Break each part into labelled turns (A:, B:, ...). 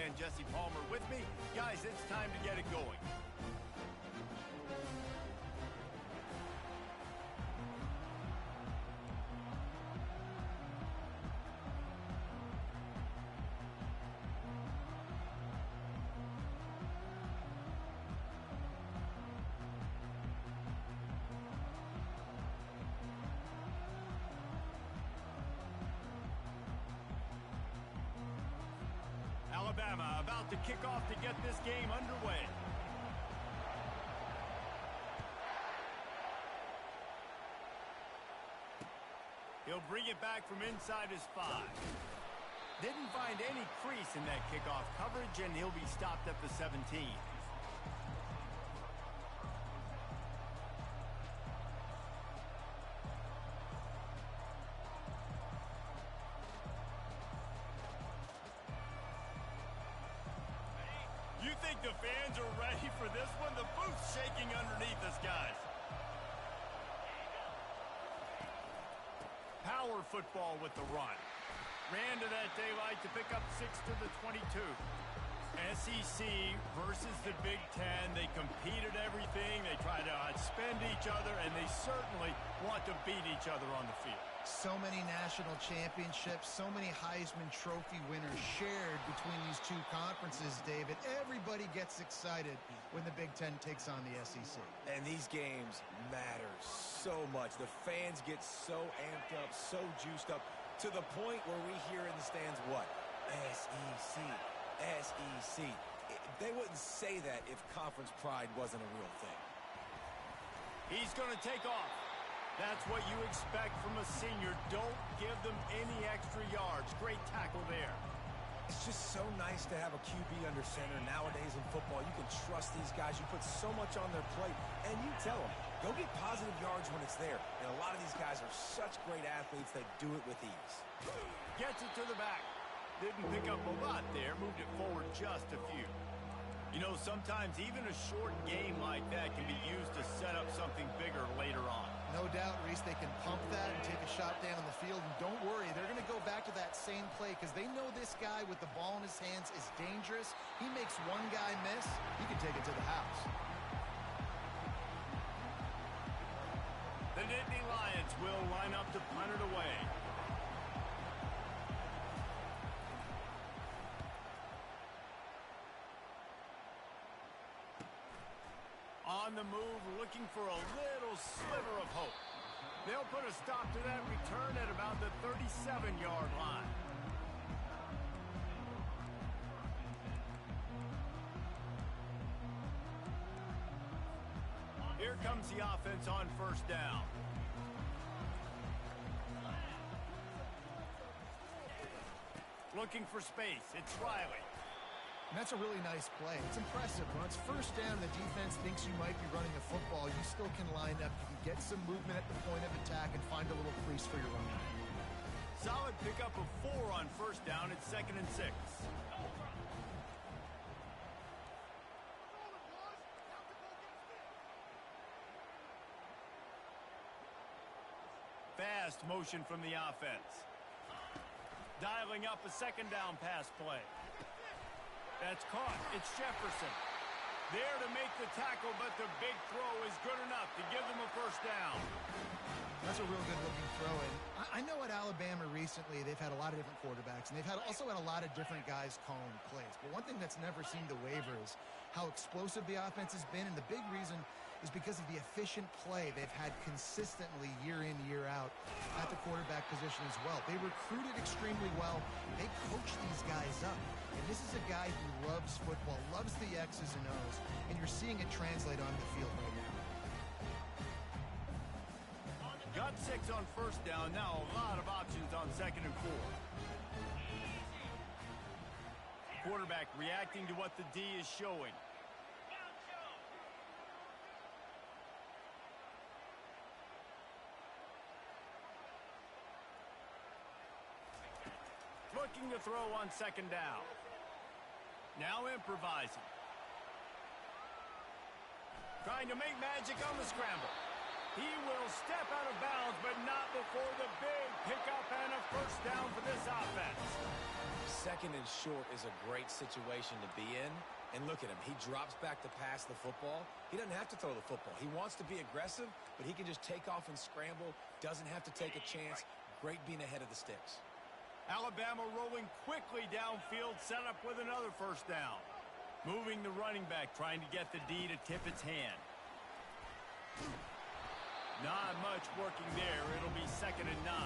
A: ESPN, Jesse Palmer with me. Guys, it's time to get it going. Bama about to kick off to get this game underway. He'll bring it back from inside his 5. Didn't find any crease in that kickoff coverage, and he'll be stopped at the 17. You think the fans are ready for this one? The booth's shaking underneath us, guys. Power football with the run. Ran to that daylight to pick up 6 to the 22. SEC versus the Big Ten. They competed everything. They try to outspend each other, and they certainly want to beat each other on the field.
B: So many national championships, so many Heisman Trophy winners shared between these two conferences, David. Everybody gets excited when the Big Ten takes on the SEC.
C: And these games matter so much. The fans get so amped up, so juiced up, to the point where we hear in the stands what? SEC, SEC. They wouldn't say that if conference pride wasn't a real thing.
A: He's going to take off. That's what you expect from a senior. Don't give them any extra yards. Great tackle there.
C: It's just so nice to have a QB under center nowadays in football. You can trust these guys. You put so much on their plate, and you tell them, go get positive yards when it's there. And a lot of these guys are such great athletes that do it with ease.
A: Gets it to the back. Didn't pick up a lot there. Moved it forward just a few. You know, sometimes even a short game like that can be used to set up something bigger later on.
B: No doubt, Reese, they can pump that and take a shot down the field. And don't worry, they're going to go back to that same play because they know this guy with the ball in his hands is dangerous. He makes one guy miss, he can take it to the house.
A: The Nittany Lions will line up to punt it away. On the move, looking for a little sliver of hope. They'll put a stop to that return at about the 37-yard line. Here comes the offense on first down. Looking for space. It's Riley.
B: And that's a really nice play. It's impressive. When it's first down, the defense thinks you might be running the football. You still can line up. You can get some movement at the point of attack and find a little crease for your run.
A: Solid pickup of 4 on first down. It's 2nd and 6. Fast motion from the offense. Dialing up a 2nd down pass play. That's caught. It's Jefferson. There to make the tackle, but the big throw is good enough to give them a first down.
B: That's a real good-looking throw. And I know at Alabama recently they've had a lot of different quarterbacks, and they've also had a lot of different guys calling plays. But one thing that's never seemed to waver is how explosive the offense has been, and the big reason is because of the efficient play they've had consistently year in, year out at the quarterback position as well. They recruited extremely well. They coach these guys up. And this is a guy who loves football, loves the X's and O's, and you're seeing it translate on the field right now.
A: Got 6 on first down. Now a lot of options on 2nd and 4. Quarterback reacting to what the D is showing. Looking to throw on 2nd down. Now improvising. Trying to make magic on the scramble. He will step out of bounds, but not before the big pickup and a first down for this offense.
C: Second and short is a great situation to be in. And look at him. He drops back to pass the football. He doesn't have to throw the football. He wants to be aggressive, but he can just take off and scramble. Doesn't have to take a chance. Great being ahead of the sticks.
A: Alabama rolling quickly downfield, set up with another first down. Moving the running back, trying to get the D to tip its hand. Not much working there. It'll be 2nd and 9.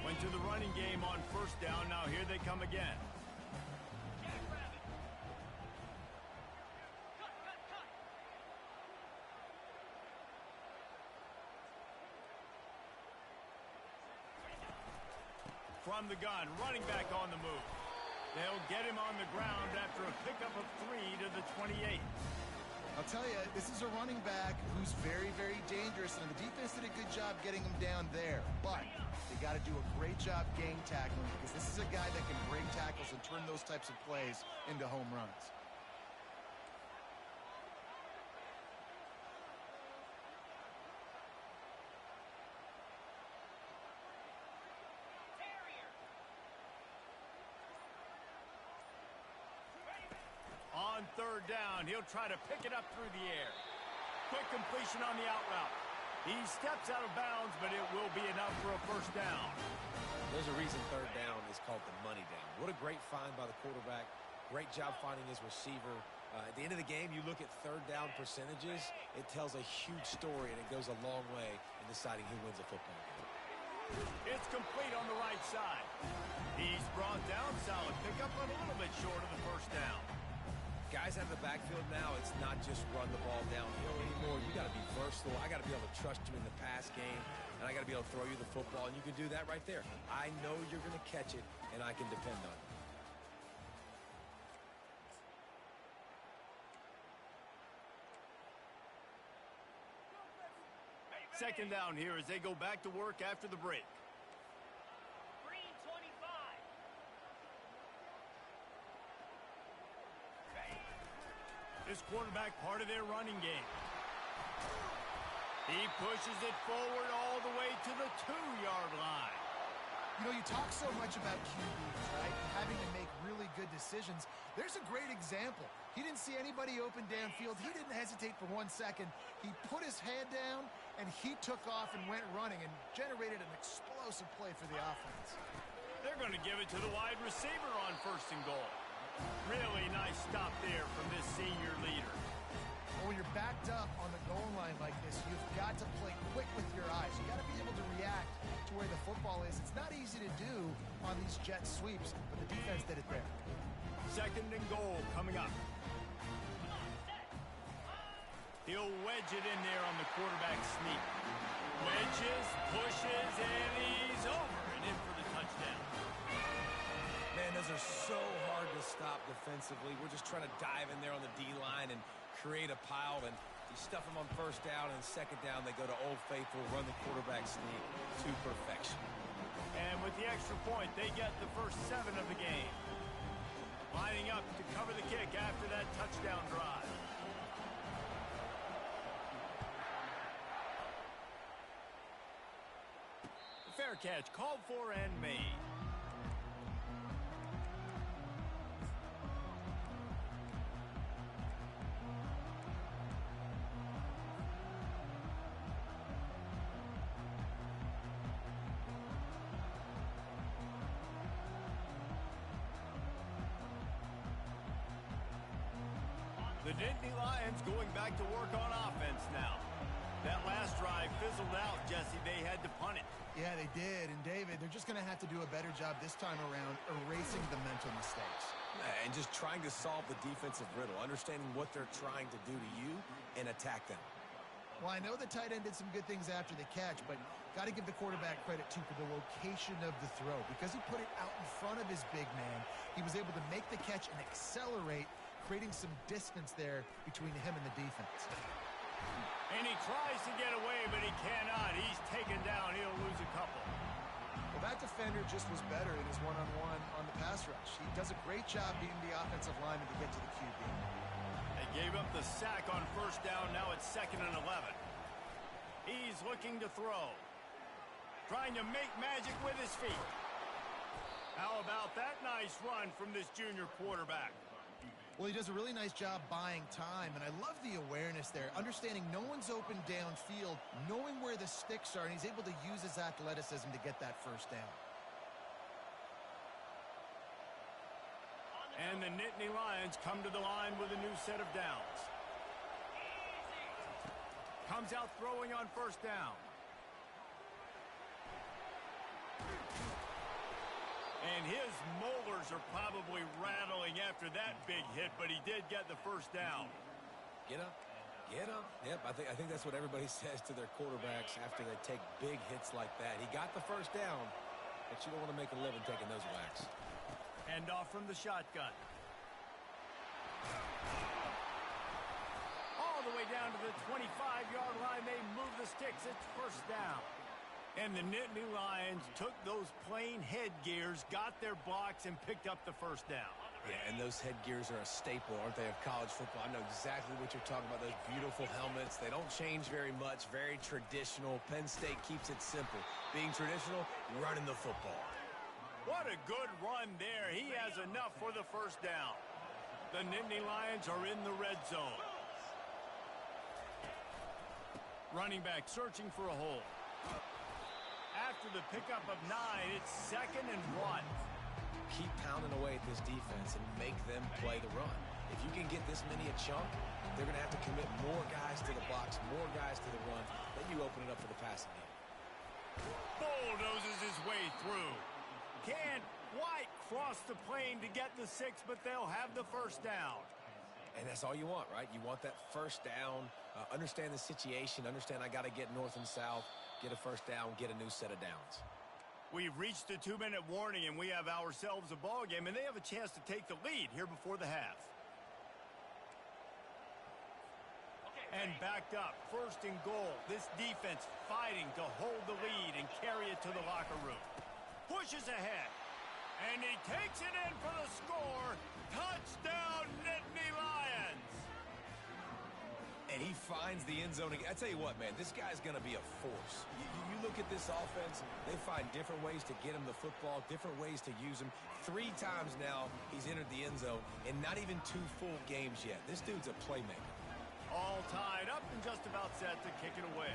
A: Went to the running game on first down. Now here they come again. From the gun, running back on the move. They'll get him on the ground after a pickup of 3 to the 28.
B: I'll tell you, this is a running back who's very, very dangerous, and the defense did a good job getting him down there. But they got to do a great job game tackling, because this is a guy that can break tackles and turn those types of plays into home runs.
A: On third down, he'll try to pick it up through the air. Quick completion on the out route. He steps out of bounds, but it will be enough for a first down.
C: There's a reason third down is called the money down. What a great find by the quarterback. Great job finding his receiver. At the end of the game, you look at third down percentages. It tells a huge story, and it goes a long way in deciding who wins a football game.
A: It's complete on the right side. He's brought down. Solid pickup, but a little bit short of the first down.
C: Guys out of the backfield now, it's not just run the ball downhill anymore. You got to be versatile. I got to be able to trust you in the pass game, and I got to be able to throw you the football, and you can do that right there. I know you're going to catch it, and I can depend on it.
A: Second down here as they go back to work after the break. This quarterback part of their running game. He pushes it forward all the way to the 2-yard line.
B: You know, you talk so much about QBs, right? And having to make really good decisions. There's a great example. He didn't see anybody open downfield. He didn't hesitate for 1 second. He put his head down, and he took off and went running and generated an explosive play for the offense.
A: They're going to give it to the wide receiver on 1st and goal. Really nice stop there from this senior leader.
B: Well, when you're backed up on the goal line like this, you've got to play quick with your eyes. You've got to be able to react to where the football is. It's not easy to do on these jet sweeps, but the defense did it there.
A: 2nd and goal coming up. He'll wedge it in there on the quarterback sneak. Wedges, pushes, and he's over and in for the touchdown.
C: Man, those are so hard to stop defensively. We're just trying to dive in there on the D-line and create a pile, and you stuff them on 1st down, and 2nd down they go to Old Faithful, run the quarterback sneak to perfection.
A: And with the extra point, they get the first 7 of the game. Lining up to cover the kick after that touchdown drive. Fair catch called for and made. The Nittany Lions going back to work on offense now. That last drive fizzled out, Jesse. They had to punt it.
B: Yeah, they did. And, David, they're just going to have to do a better job this time around erasing the mental mistakes.
C: And just trying to solve the defensive riddle, understanding what they're trying to do to you and attack them.
B: Well, I know the tight end did some good things after the catch, but got to give the quarterback credit, too, for the location of the throw. Because he put it out in front of his big man, he was able to make the catch and accelerate, creating some distance there between him and the defense.
A: And he tries to get away, but he cannot. He's taken down. He'll lose a couple.
B: Well, that defender just was better in his one-on-one on the pass rush. He does a great job beating the offensive lineman to get to the QB.
A: They Gave up the sack on first down. Now it's 2nd and 11. He's looking to throw. Trying to make magic with his feet. How about that nice run from this junior quarterback?
B: Well, he does a really nice job buying time, and I love the awareness there, understanding no one's open downfield, knowing where the sticks are, and he's able to use his athleticism to get that first down.
A: And the Nittany Lions come to the line with a new set of downs. Comes out throwing on first down. And his molars are probably rattling after that big hit, but he did get the first down.
C: Get up. Get up. Yep, I think that's what everybody says to their quarterbacks after they take big hits like that. He got the first down, but you don't want to make a living taking those whacks.
A: Hand off from the shotgun. All the way down to the 25-yard line. They move the sticks. It's first down. And the Nittany Lions took those plain headgears, got their blocks, and picked up the first down.
C: Yeah, and those headgears are a staple, aren't they, of college football? I know exactly what you're talking about, those beautiful helmets. They don't change very much, very traditional. Penn State keeps it simple. Being traditional, running the football.
A: What a good run there. He has enough for the first down. The Nittany Lions are in the red zone. Running back searching for a hole. After the pickup of 9, it's 2nd and 1.
C: Keep pounding away at this defense and make them play the run. If you can get this many a chunk, they're going to have to commit more guys to the box, more guys to the run. Then you open it up for the passing game.
A: Bulldozes his way through. Can't quite cross the plane to get the 6, but they'll have the first down.
C: And that's all you want, right? You want that first down, understand the situation, understand I got to get north and south, get a first down, get a new set of downs.
A: We've reached the 2-minute warning, and we have ourselves a ball game, and they have a chance to take the lead here before the half. And backed up, 1st and goal. This defense fighting to hold the lead and carry it to the locker room. Pushes ahead, and he takes it in for the score. Touchdown, Nittany Lions!
C: And he finds the end zone again. I tell you what, man, this guy's going to be a force. You look at this offense, they find different ways to get him the football, different ways to use him. 3 times now he's entered the end zone, and not even 2 full games yet. This dude's a playmaker.
A: All tied up and just about set to kick it away.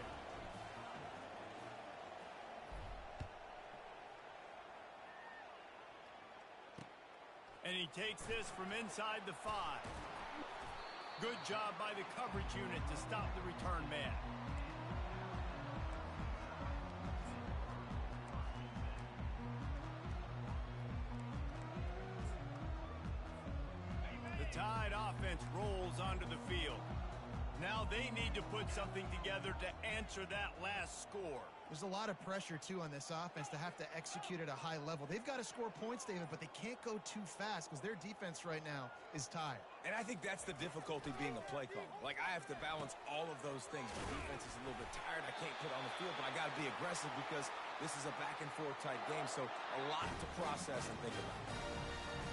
A: And he takes this from inside the 5. Good job by the coverage unit to stop the return man. The Tide offense rolls onto the field. Now they need to put something together to answer that last score.
B: There's a lot of pressure, too, on this offense to have to execute at a high level. They've got to score points, David, but they can't go too fast because their defense right now is tired.
C: And I think that's the difficulty being a play caller. Like, I have to balance all of those things. My defense is a little bit tired. I can't put on the field, but I got to be aggressive because this is a back-and-forth type game, so a lot to process and think about.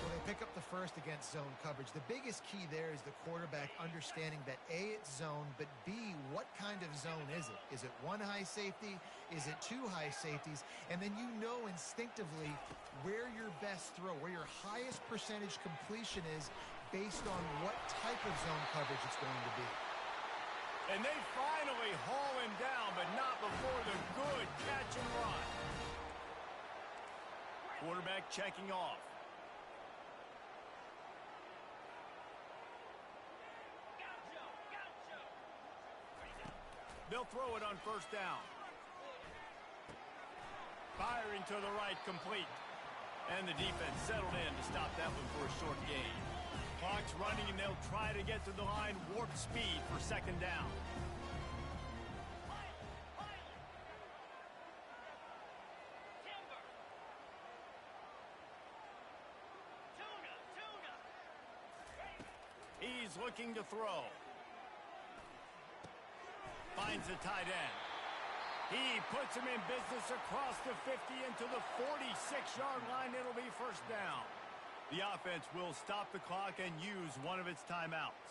B: Well, they pick up the first against zone coverage. The biggest key there is the quarterback understanding that A, it's zone, but B, what kind of zone is it? Is it 1 high safety? Is it 2 high safeties? And then you know instinctively where your best throw, where your highest percentage completion is based on what type of zone coverage it's going to be.
A: And they finally haul him down, but not before the good catch and run. Quarterback checking off. They'll throw it on first down. Firing to the right, complete. And the defense settled in to stop that one for a short gain. Clock's running, and they'll try to get to the line, warp speed for 2nd down. He's looking to throw. Finds the tight end. He puts him in business across the 50 into the 46-yard line. It'll be first down. The offense will stop the clock and use one of its timeouts.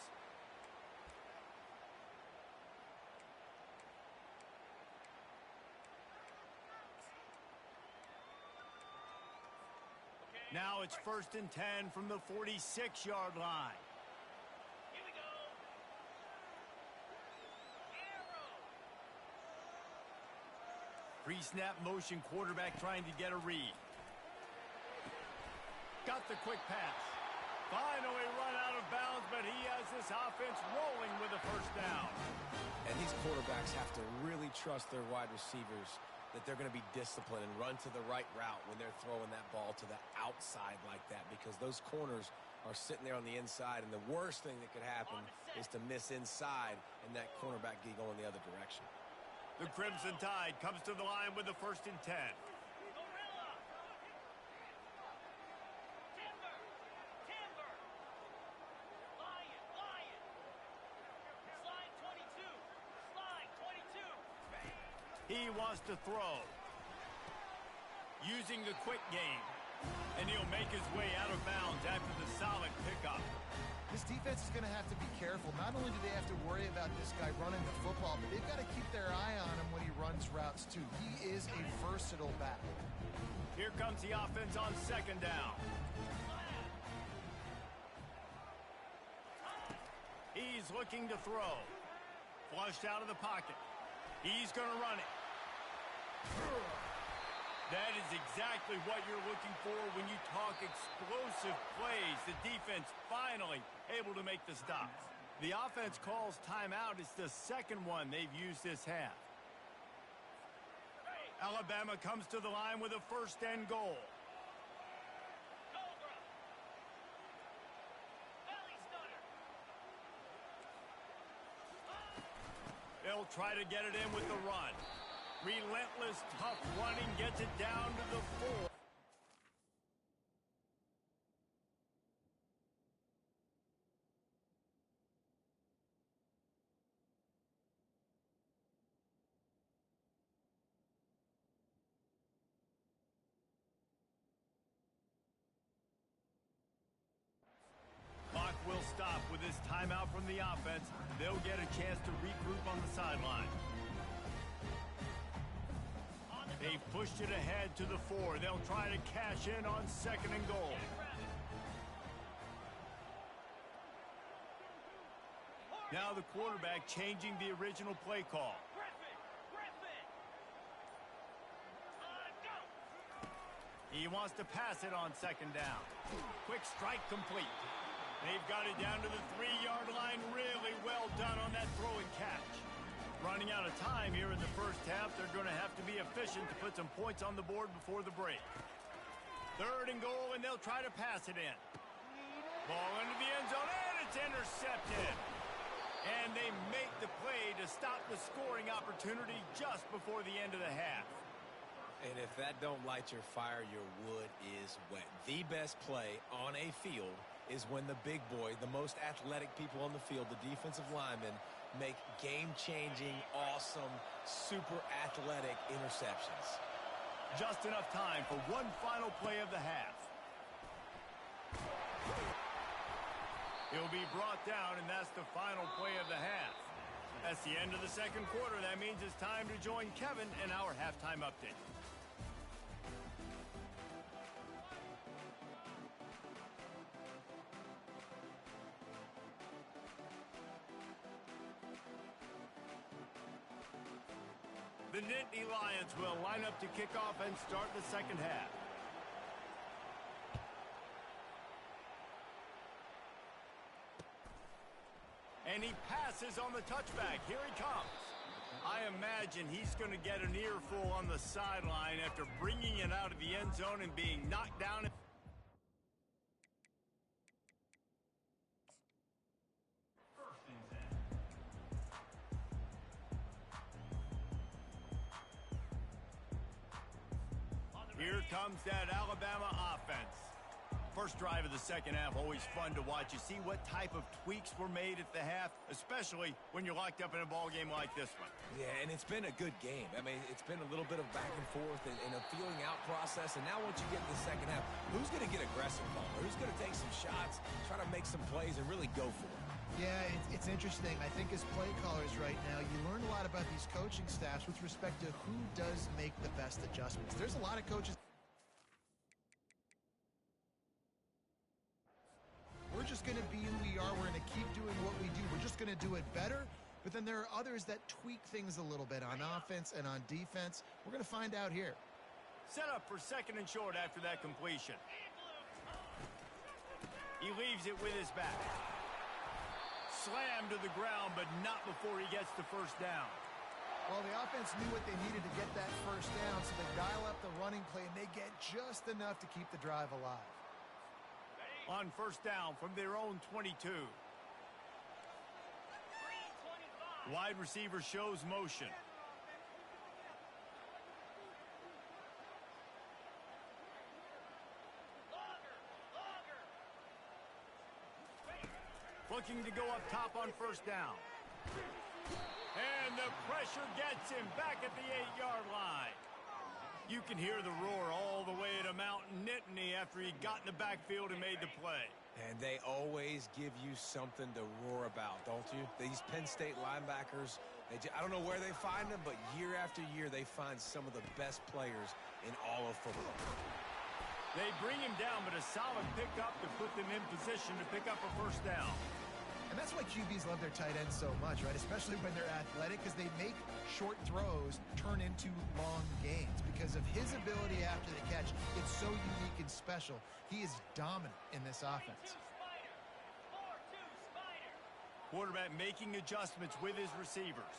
A: Now it's 1st and 10 from the 46-yard line.
D: Here we go. Arrow.
A: Pre-snap motion, quarterback trying to get a read. Got the quick pass. Finally run out of bounds, but he has this offense rolling with a first down.
C: And these quarterbacks have to really trust their wide receivers that they're going to be disciplined and run to the right route when they're throwing that ball to the outside like that, because those corners are sitting there on the inside, and the worst thing that could happen is to miss inside and that cornerback get going the other direction.
A: The Crimson Tide comes to the line with the 1st and 10.
D: Gorilla. Timber. Timber. Lion. Lion. Slide 22. Slide 22.
A: He wants to throw. Using the quick game. And he'll make his way out of bounds after the solid pickup.
B: This defense is going to have to be careful. Not only do they have to worry about this guy running the football, but they've got to keep their eye on him when he runs routes too. He is a versatile back.
A: Here comes the offense on 2nd down. He's looking to throw. Flushed out of the pocket. He's going to run it. That is exactly what you're looking for when you talk explosive plays. The defense finally able to make the stop. The offense calls timeout. It's the second one they've used this half. Alabama comes to the line with a 1st and goal.
D: Cobra. Belly stunner.
A: They'll try to get it in with the run. Relentless, tough running gets it down to the 4. Clock will stop with this timeout from the offense. They'll get a chance to regroup on the sideline. They've pushed it ahead to the 4. They'll try to cash in on 2nd and goal. Now the quarterback changing the original play call. He wants to pass it on 2nd down. Quick strike complete. They've got it down to the 3-yard line. Really well done on that throw and catch. Running out of time here in the first half. They're going to have to be efficient to put some points on the board before the break. 3rd and goal, and they'll try to pass it in. Ball into the end zone, and it's intercepted. And they make the play to stop the scoring opportunity just before the end of the half.
C: And if that don't light your fire, your wood is wet. The best play on a field is when the big boy, the most athletic people on the field, the defensive linemen, make game-changing, awesome, super athletic interceptions.
A: Just enough time for one final play of the half. He'll be brought down, and that's the final play of the half. That's the end of the second quarter. That means it's time to join Kevin in our halftime update. The Nittany Lions will line up to kick off and start the second half. And he passes on the touchback. Here he comes. I imagine he's going to get an earful on the sideline after bringing it out of the end zone and being knocked down. Here comes that Alabama offense. First drive of the second half, always fun to watch. You see what type of tweaks were made at the half, especially when you're locked up in a ball game like this one.
C: Yeah, and it's been a good game. I mean, it's been a little bit of back and forth and a feeling out process. And now once you get to the second half, who's going to get aggressive, Paul? Who's going to take some shots, try to make some plays, and really go for it?
B: Yeah, it's interesting. I think as play callers right now, you learn a lot about these coaching staffs with respect to who does make the best adjustments. There's a lot of coaches better, but then there are others that tweak things a little bit on offense and on defense. We're going to find out here.
A: Set up for second and short after that completion. He leaves it with his back. Slammed to the ground, but not before he gets the first down.
B: Well, the offense knew what they needed to get that first down, so they dial up the running play, and they get just enough to keep the drive alive.
A: On first down from their own 22. Wide receiver shows motion. Looking to go up top on first down. And the pressure gets him back at the 8-yard line. You can hear the roar all the way to Mount Nittany after he got in the backfield and made the play.
C: And they always give you something to roar about, don't you? These Penn State linebackers, I don't know where they find them, but year after year they find some of the best players in all of football.
A: They bring him down, but a solid pickup to put them in position to pick up a first down.
B: And that's why QBs love their tight ends so much, right? Especially when they're athletic, because they make short throws turn into long gains. Because of his ability after the catch, it's so unique and special. He is dominant in this offense.
A: Quarterback making adjustments with his receivers.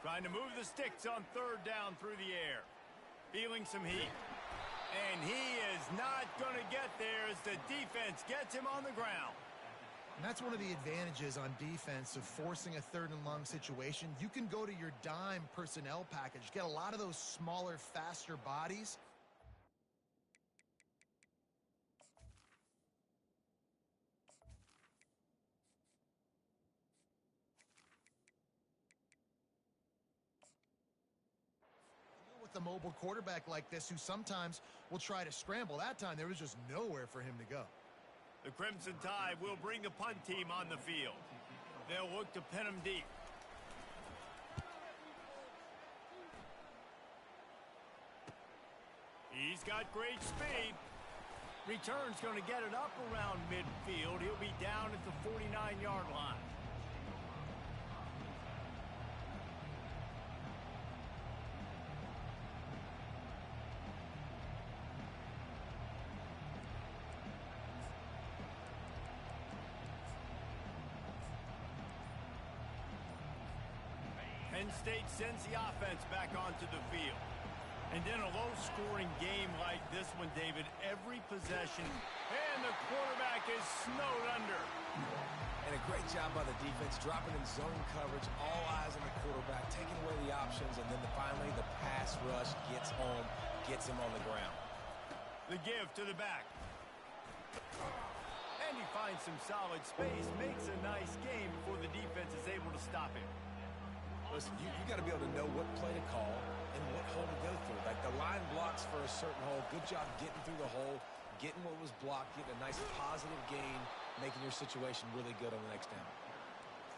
A: Trying to move the sticks on third down through the air. Feeling some heat. And he is not going to get there as the defense gets him on the ground.
B: And that's one of the advantages on defense of forcing a third and long situation. You can go to your dime personnel package, get a lot of those smaller, faster bodies. With a mobile quarterback like this who sometimes will try to scramble. That time there was just nowhere for him to go.
A: The Crimson Tide will bring the punt team on the field. They'll look to pin him deep. He's got great speed. Return's going to get it up around midfield. He'll be down at the 49-yard line. Penn State sends the offense back onto the field. And in a low-scoring game like this one, David, every possession, and the quarterback is snowed under.
C: And a great job by the defense, dropping in zone coverage, all eyes on the quarterback, taking away the options, and then finally the pass rush gets home, gets him on the ground.
A: The give to the back. And he finds some solid space, makes a nice game before the defense is able to stop him.
C: Listen, you got to be able to know what play to call and what hole to go through. Like the line blocks for a certain hole. Good job getting through the hole, getting what was blocked, getting a nice positive gain, making your situation really good on the next down.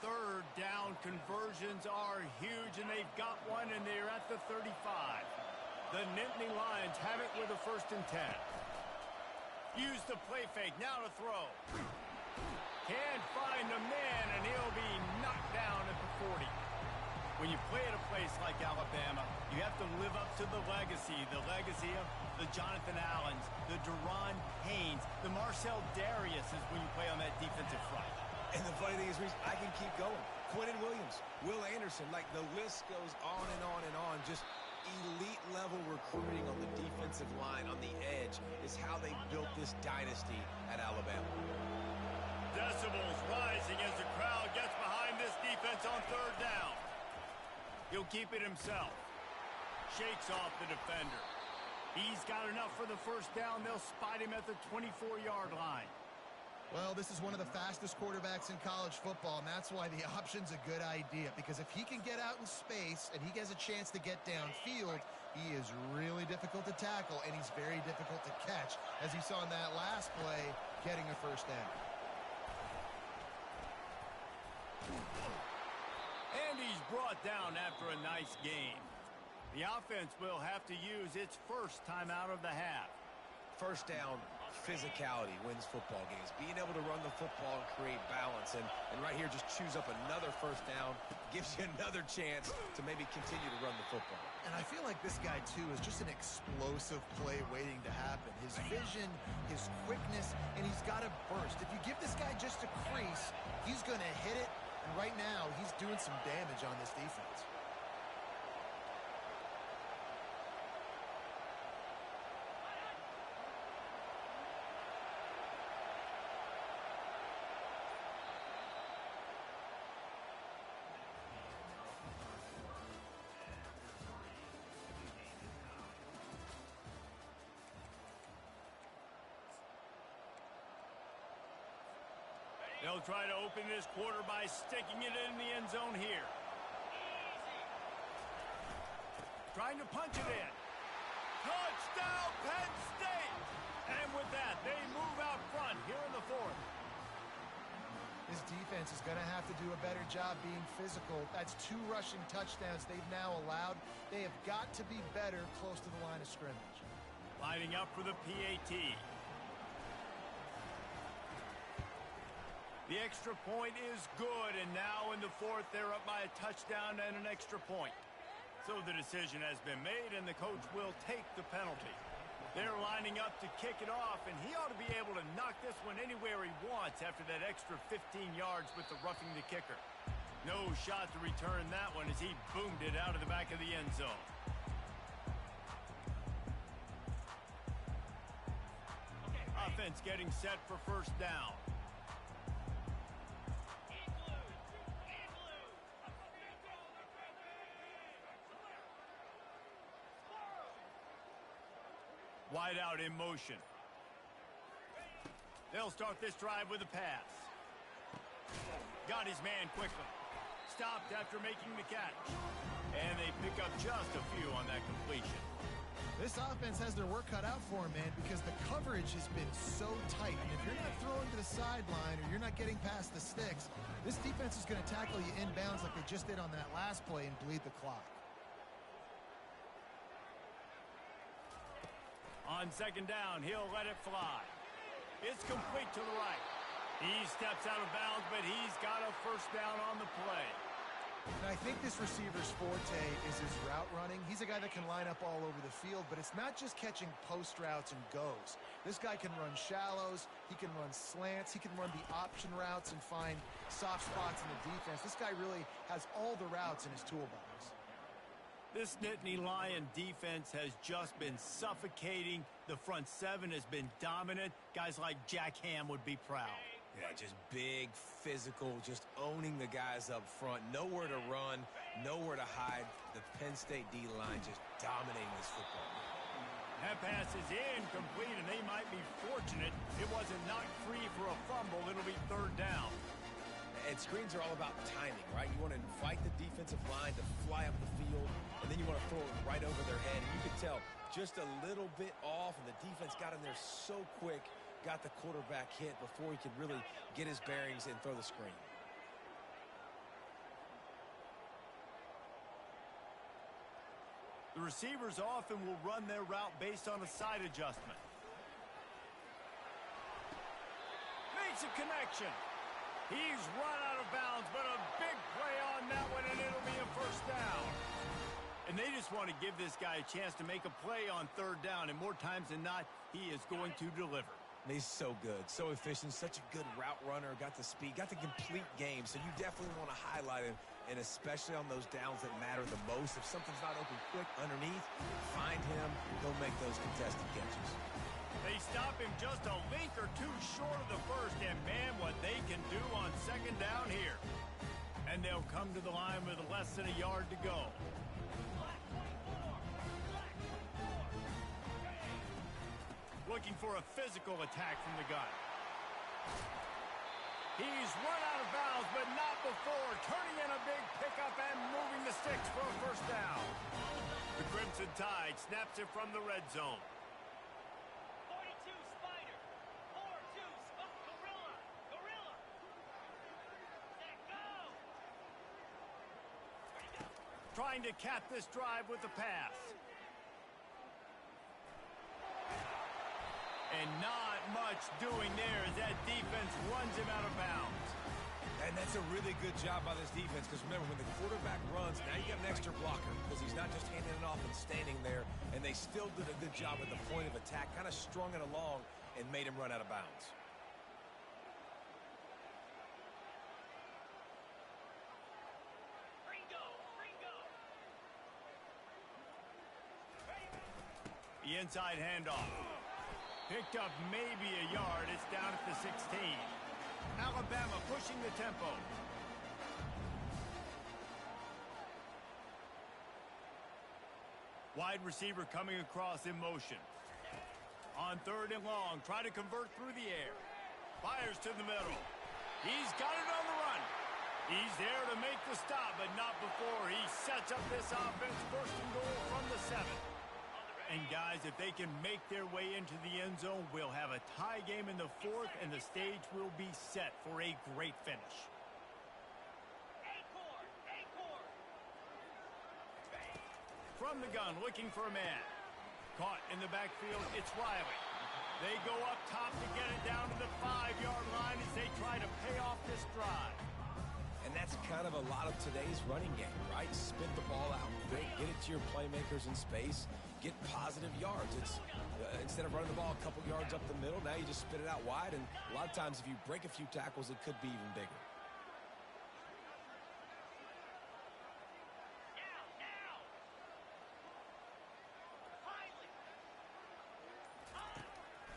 A: Third down conversions are huge, and they've got one, and they're at the 35. The Nittany Lions have it with a 1st and 10. Use the play fake, now to throw. Can't find a man, and he'll be knocked down at the 40. When you play at a place like Alabama, you have to live up to the legacy of the Jonathan Allens, the Deron Haynes, the Marcel Dariuses when you play on that defensive front.
C: And the funny thing is, Reese, I can keep going. Quentin Williams, Will Anderson, like the list goes on and on and on. Just elite-level recruiting on the defensive line, on the edge, is how they built this dynasty at Alabama.
A: Decibels rising as the crowd gets behind this defense on third down. He'll keep it himself. Shakes off the defender. He's got enough for the first down. They'll spot him at the 24-yard line.
B: Well, this is one of the fastest quarterbacks in college football, and that's why the option's a good idea. Because if he can get out in space and he has a chance to get downfield, he is really difficult to tackle, and he's very difficult to catch, as you saw in that last play, getting a first down. And
A: he's brought down after a nice game. The offense will have to use its first timeout of the half.
C: First down, physicality wins football games. Being able to run the football and create balance. And right here, just choose up another first down. Gives you another chance to maybe continue to run the football.
B: And I feel like this guy, too, is just an explosive play waiting to happen. His vision, his quickness, and he's got a burst. If you give this guy just a crease, he's going to hit it. And right now, he's doing some damage on this defense.
A: They'll try to open this quarter by sticking it in the end zone here. Trying to punch it in. Touchdown, Penn State! And with that, they move out front here in the fourth.
B: This defense is going to have to do a better job being physical. That's 2 rushing touchdowns they've now allowed. They have got to be better close to the line of scrimmage.
A: Lining up for the PAT. The extra point is good, and now in the fourth, they're up by a touchdown and an extra point. So the decision has been made, and the coach will take the penalty. They're lining up to kick it off, and he ought to be able to knock this one anywhere he wants after that extra 15 yards with the roughing the kicker. No shot to return that one as he boomed it out of the back of the end zone. Offense getting set for first down. Wide out in motion. They'll start this drive with a pass. Got his man quickly. Stopped after making the catch. And they pick up just a few on that completion.
B: This offense has their work cut out for them, man, because the coverage has been so tight. And if you're not throwing to the sideline or you're not getting past the sticks, this defense is going to tackle you inbounds like they just did on that last play and bleed the clock.
A: On second down, he'll let it fly. It's complete to the right. He steps out of bounds, but he's got a first down on the play.
B: And I think this receiver's forte is his route running. He's a guy that can line up all over the field, but it's not just catching post routes and goes. This guy can run shallows, he can run slants, he can run the option routes and find soft spots in the defense. This guy really has all the routes in his toolbox.
A: This Nittany Lion defense has just been suffocating. The front seven has been dominant. Guys like Jack Ham would be proud.
C: Yeah, just big, physical, just owning the guys up front. Nowhere to run, nowhere to hide. The Penn State D-line just dominating this football.
A: That pass is incomplete, and they might be fortunate it wasn't knocked free for a fumble. It'll be third down.
C: And screens are all about timing, right? You want to invite the defensive line to fly up the field, and then you want to throw it right over their head. And you can tell just a little bit off, and the defense got in there so quick, got the quarterback hit before he could really get his bearings and throw the screen.
A: The receivers often will run their route based on a side adjustment. Makes a connection. He's run out of bounds, but a big play on that one, and it'll be a first down. And they just want to give this guy a chance to make a play on third down, and more times than not, he is going to deliver.
C: And he's so good, so efficient, such a good route runner, got the speed, got the complete game, so you definitely want to highlight him, and especially on those downs that matter the most. If something's not open quick underneath, find him, he'll make those contested catches.
A: They stop him just a link or two short of the first, and man, what they can do on second down here. And they'll come to the line with less than a yard to go. Looking for a physical attack from the gun. He's run out of bounds, but not before. Turning in a big pickup and moving the sticks for a first down. The Crimson Tide snaps it from the red zone.
D: 42 Spider. 4-2 Gorilla. Gorilla. Set go.
A: trying to cap this drive with the pass. And not much doing there as that defense runs him out of bounds.
C: And that's a really good job by this defense, because remember, when the quarterback runs, now you got an extra blocker, because he's not just handing it off and standing there, and they still did a good job at the point of attack, kind of strung it along and made him run out of bounds.
A: The inside handoff. Picked up maybe a yard. It's down at the 16. Alabama pushing the tempo. Wide receiver coming across in motion. On 3rd and long, try to convert through the air. Fires to the middle. He's got it on the run. He's there to make the stop, but not before he sets up this offense. 1st and goal from the 7. And guys, if they can make their way into the end zone, we'll have a tie game in the 4th, and the stage will be set for a great finish. From the gun, looking for a man. Caught in the backfield, it's Riley. They go up top to get it down to the 5-yard line as they try to pay off this drive.
C: And that's kind of a lot of today's running game, right? Spit the ball out, get it to your playmakers in space, get positive yards. It's instead of running the ball a couple yards up the middle, now you just spit it out wide, and a lot of times if you break a few tackles, it could be even bigger.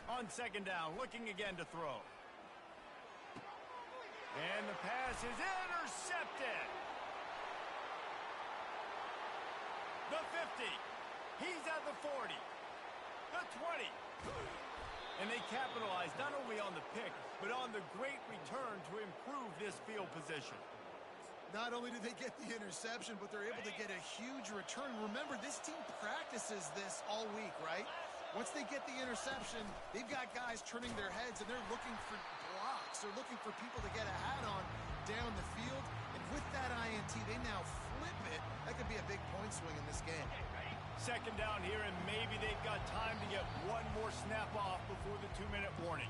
A: On 2nd down, looking again to throw. And the pass is intercepted. The 50. He's at the 40. The 20. And they capitalize not only on the pick, but on the great return to improve this field position.
B: Not only do they get the interception, but they're able to get a huge return. Remember, this team practices this all week, right? Once they get the interception, they've got guys turning their heads, and they're looking for blocks. They're looking for people to get a hat on down the field. And with that INT, they now flip it. That could be a big point swing in this game.
A: 2nd down here, and maybe they've got time to get one more snap off before the 2-minute warning.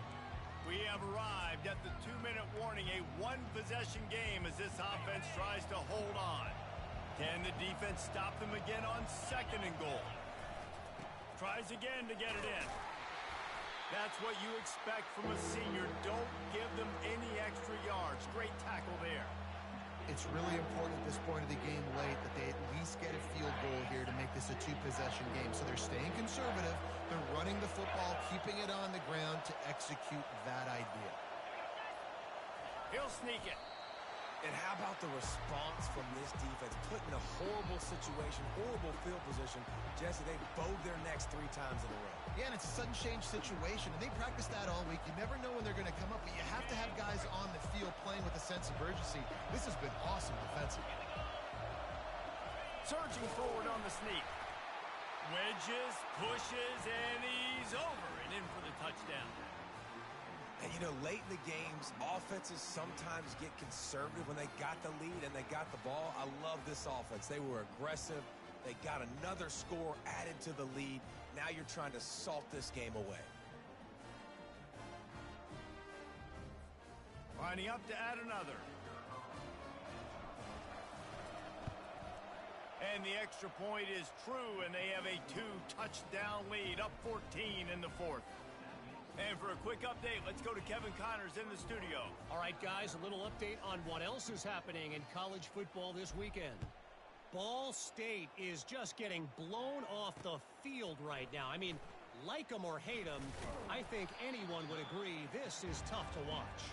A: We have arrived at the 2-minute warning, a one-possession game as this offense tries to hold on. Can the defense stop them again on 2nd and goal? Tries again to get it in. That's what you expect from a senior. Don't give them any extra yards. Great tackle there.
B: It's really important at this point of the game late that they at least get a field goal here to make this a 2-possession game. So they're staying conservative. They're running the football, keeping it on the ground to execute that idea.
A: He'll sneak it.
C: And how about the response from this defense? Put in a horrible situation, horrible field position. Jesse, they bowed their necks 3 times in a row.
B: Yeah, and it's a sudden change situation, and they practice that all week. You never know when they're going to come up, but you have to have guys on the field playing with a sense of urgency. This has been awesome defensively.
A: Surging forward on the sneak. Wedges, pushes, and he's over and in for the touchdown.
C: And, you know, late in the games, offenses sometimes get conservative when they got the lead and they got the ball. I love this offense. They were aggressive. They got another score added to the lead. Now you're trying to salt this game away.
A: Lining up to add another. And the extra point is true, and they have a 2-touchdown lead, up 14 in the 4th. And for a quick update, let's go to Kevin Connors in the studio.
E: All right, guys, a little update on what else is happening in college football this weekend. Ball State is just getting blown off the field right now. I mean, like them or hate them, I think anyone would agree this is tough to watch.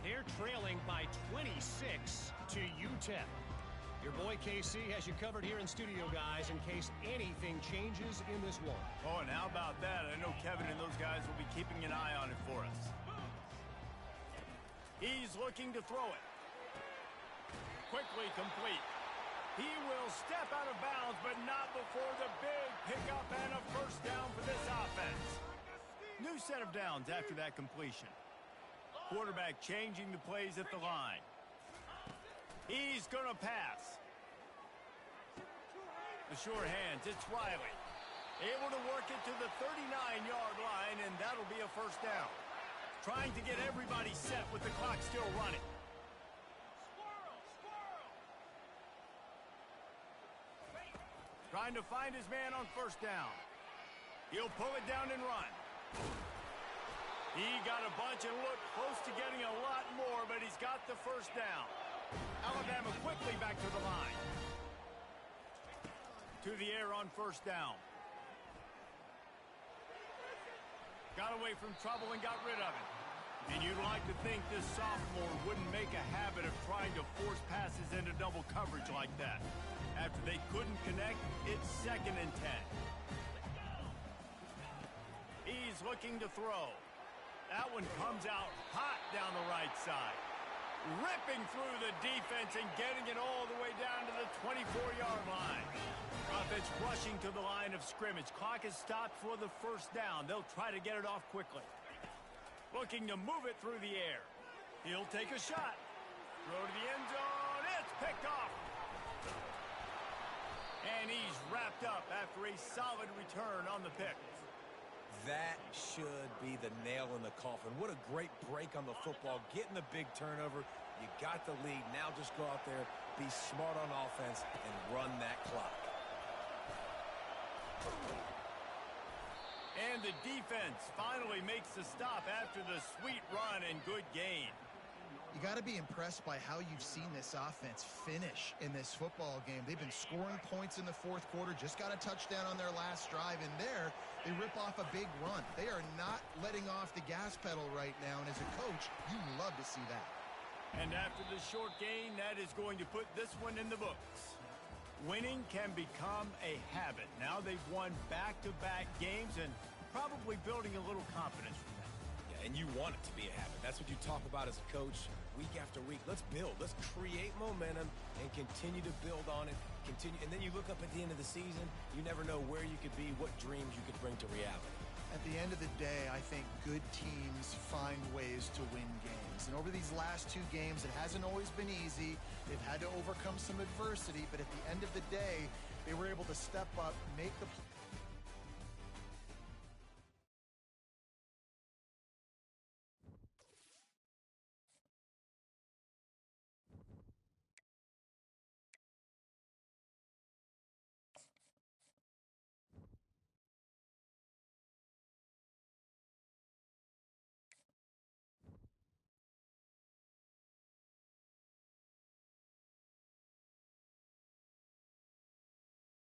E: They're trailing by 26 to UTEP. Your boy KC has you covered here in studio, guys, in case anything changes in this one.
A: Oh, and how about that? I know Kevin and those guys will be keeping an eye on it for us. He's looking to throw it. Quickly complete. He will step out of bounds, but not before the big pickup and a 1st down for this offense. New set of downs after that completion. Quarterback changing the plays at the line. He's going to pass. The sure hands, it's Riley. Able to work it to the 39-yard line, and that'll be a first down. Trying to get everybody set with the clock still running.
D: Squirrel! Squirrel!
A: Trying to find his man on first down. He'll pull it down and run. He got a bunch and looked close to getting a lot more, but he's got the first down. Alabama quickly back to the line. To the air on first down. Got away from trouble and got rid of it. And you'd like to think this sophomore wouldn't make a habit of trying to force passes into double coverage like that. After they couldn't connect, it's 2nd and 10. He's looking to throw. That one comes out hot down the right side. Ripping through the defense and getting it all the way down to the 24-yard line. Offense rushing to the line of scrimmage. Clock is stopped for the first down. They'll try to get it off quickly. Looking to move it through the air. He'll take a shot. Throw to the end zone. It's picked off. And he's wrapped up after a solid return on the pick.
C: That should be the nail in the coffin. What a great break on the football. Getting the big turnover. You got the lead. Now just go out there, be smart on offense, and run that clock.
A: And the defense finally makes the stop after the sweet run and good gain.
B: You got to be impressed by how you've seen this offense finish in this football game. They've been scoring points in the fourth quarter, just got a touchdown on their last drive, and there they rip off a big run. They are not letting off the gas pedal right now, and as a coach, you love to see that.
A: And after the short gain, that is going to put this one in the books. Winning can become a habit. Now they've won back-to-back games and probably building a little confidence from that.
C: Yeah, and you want it to be a habit. That's what you talk about as a coach week after week. Let's build. Let's create momentum and continue to build on it. Continue, and then you look up at the end of the season, you never know where you could be, what dreams you could bring to reality.
B: At the end of the day, I think good teams find ways to win games. And over these last 2 games, it hasn't always been easy. They've had to overcome some adversity, but at the end of the day, they were able to step up, make the